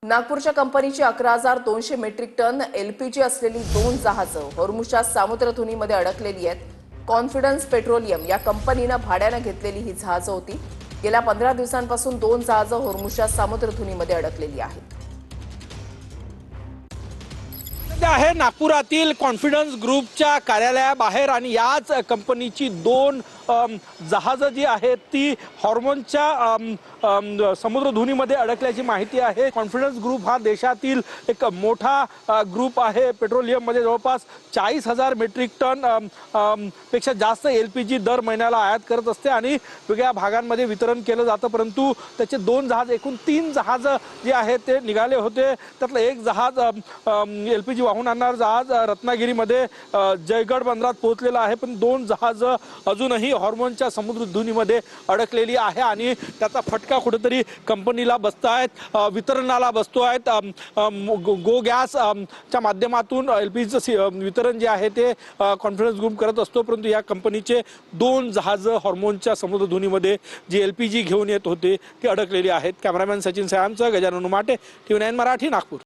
नागपूरच्या कंपनीची 11,200 metric ton LPG असलेली 2 जहाजं हॉर्मुझच्या सामुद्रधुनीमध्ये अडकलेली आहेत। कॉन्फिडन्स पेट्रोलियम या कंपनीने भाड्याने घेतलेली ही जहाजं होती। गेल्या 15 दिवसांपासून 2 जहाजं हॉर्मुझच्या सामुद्रधुनीमध्ये अडकलेली आहेत। आहे नागपुरातील कॉन्फिडन्स ग्रुपच्या कार्यालयाबाहेर आणि याच कंपनीची 2 जहाजं जी आहेत ती हॉर्मोनच्या समुद्रधुनीमध्ये अडकल्याची माहिती आहे। कॉन्फिडन्स ग्रुप हा देशातील एक मोठा ग्रुप आहे। पेट्रोलियममध्ये जवळपास 40,000 मेट्रिक टन पेक्षा जास्त एलपीजी दर महिन्याला आयात करत असते आणि वेगळ्या भागांमध्ये वितरण केलं जातं, परंतु त्याचे 2 जहाज एकूण 3 जहाज जे आहेत ते निघाले होते। त्यातलं एक जहाज एलपीजी वाहून आणणार जहाज रत्नागिरीमध्ये जयगड बंदरात पोहोचलेलं आहे, पण 2 जहाज अजूनही हॉर्मोनच्या समुद्रधुनीमध्ये अडकलेली आहे आणि त्याचा फटका कुठेतरी कंपनीला बसतायत, वितरणाला बसतोय। गो गॅस च्या माध्यमातून एलपीजीचं वितरण जे आहे ते कॉन्फिडन्स ग्रुप करत असतो, परंतु या कंपनीचे 2 जहाज हॉर्मोनच्या समुद्रधुनीमध्ये जी एलपीजी घेऊन येत होते ती अडकलेली आहेत। कॅमेरामॅन सचिन सयामसह गजानन उमाटे, TV9 मराठी, नागपूर।